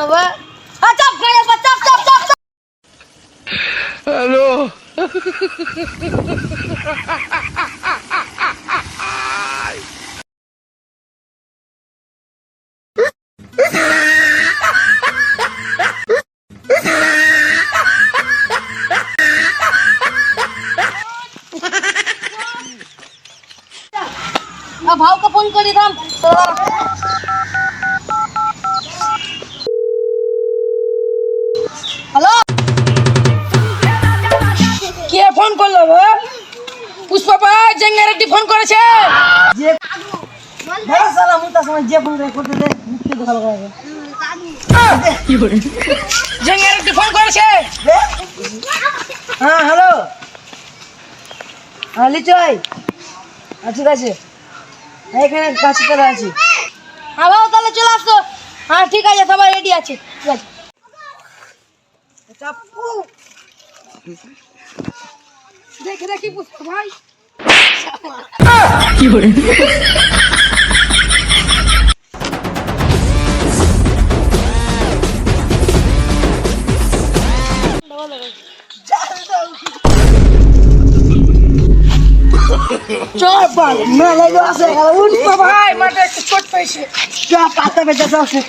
বাবা চাপ গাড়ি চাপ চাপ চাপ হ্যালো भाव का फोन करी थांब হ্যালো কে ফোন করলো গো পুষ্পা ভাই জেঙ্গারেডি ফোন করেছে যে বড় সালা মুতা সময় যে ফোন করতে দে মুক্তি ভালো করে কি করে জেঙ্গারেডি ফোন করেছে হ্যাঁ হ্যালো হ্যাঁ লিচয় ঠিক আছে এখানে কাছে চলে আছি হ্যাঁ বাবা তাহলে চলে আসো হ্যাঁ ঠিক আছে সবাই রেডি আছে ঠিক আছে চাপু দেখে দেখি পুষ্পা ভাই কি করে Coba, mana itu asal kalau Puspah ভাই মাঠে একটু ছোট পেয়েছে যা পাতা বেঁচে যাও সে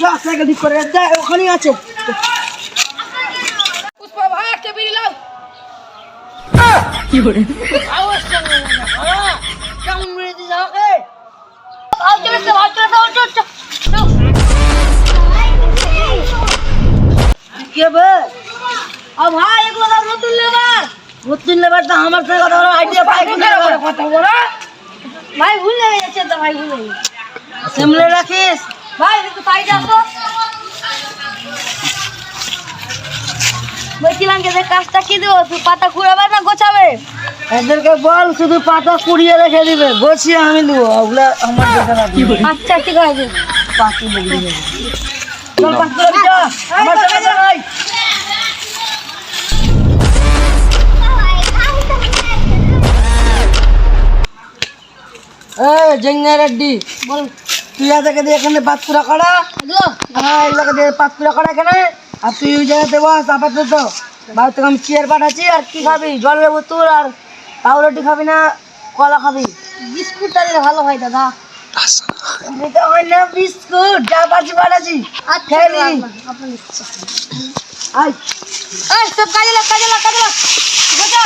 যা সাইকেল ঠিক করে দে ওখানেই আছে পুষ্পা ভাই একটা বিড়ি লাও কি করে আওয়াজ করে না কেমন মেরে দি যাও কে আজ চল কে বে ভাই এগুলো দাও নতুন লেবার তো আমার থেকে কথা বলো আইডিয়া পাই কথা বলো ভাই ভুলে গেছে তো ভাই ভুলে সামলে রাখিস ভাই একটু সাইডে আসো বলছিলাম যে কাজটা কি দেবো তুই পাতা কুড়াবে না গোছাবে এদেরকে বল শুধু পাতা কুড়িয়ে রেখে দিবে গোছিয়ে আমি দেবো ওগুলো আমার দেখা লাগবে আচ্ছা ঠিক আছে পাতি বলে দিবে চল পাতি আমার সাথে যাই জেঙ্গারেডি বল তুই আজকে দিয়ে এখানে পাতকুড়া করা হ্যাঁ এগুলোকে দিয়ে পাতকুড়া করা এখানে আর তুই ওই জায়গাতে বস আপাতত বাড়ি থেকে আমি চেয়ার পাঠাচ্ছি আর কি খাবি জলের বোতল আর পাউরুটি খাবি না কলা খাবি বিস্কুটটা দিলে ভালো হয় দাদা এটা হয় না বিস্কুট যা পাচ্ছি পাঠাচ্ছি আর খেয়ে নিবি আয় সব কাজে লাগ গোটা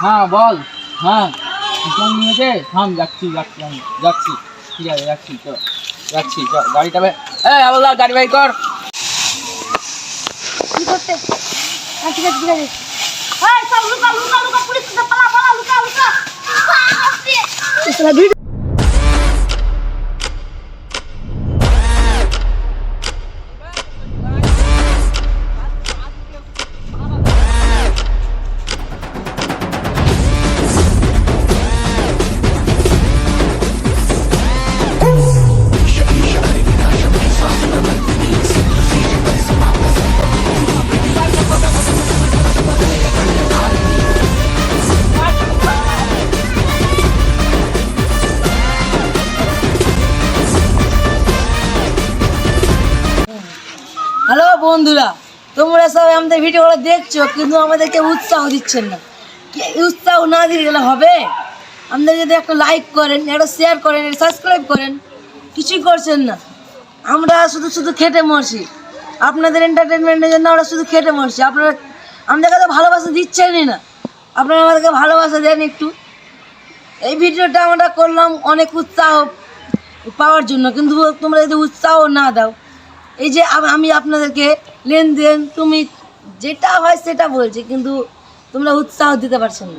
হ্যাঁ বল হ্যাঁ ফোন নিয়েছে থাম যাচ্ছি আমি যাচ্ছি ঠিক আছে যাচ্ছি চ গাড়িটা আবার গাড়ি বাই কর কি করতে ঠিক আছে সব লুকা পুলিশ পালা লুকা হ্যালো বন্ধুরা তোমরা সব আমাদের ভিডিওগুলো দেখছো কিন্তু আমাদেরকে উৎসাহ দিচ্ছেন না উৎসাহ না দিয়ে গেলে হবে আমাদের যদি একটা লাইক করেন একটা শেয়ার করেন একটা সাবস্ক্রাইব করেন কিছুই করছেন না আমরা শুধু খেটে মরছি আপনাদের এন্টারটেনমেন্টের জন্য আমরা শুধু খেটে মরছি আপনারা আমাদেরকে তো ভালোবাসা দিচ্ছেনই না আপনারা আমাদেরকে ভালোবাসা দেন একটু এই ভিডিওটা আমরা করলাম অনেক উৎসাহ পাওয়ার জন্য কিন্তু তোমরা যদি উৎসাহ না দাও এই যে আমি আপনাদেরকে লেনদেন তুমি যেটা হয় সেটা বলছি কিন্তু তোমরা উৎসাহ দিতে পারছো না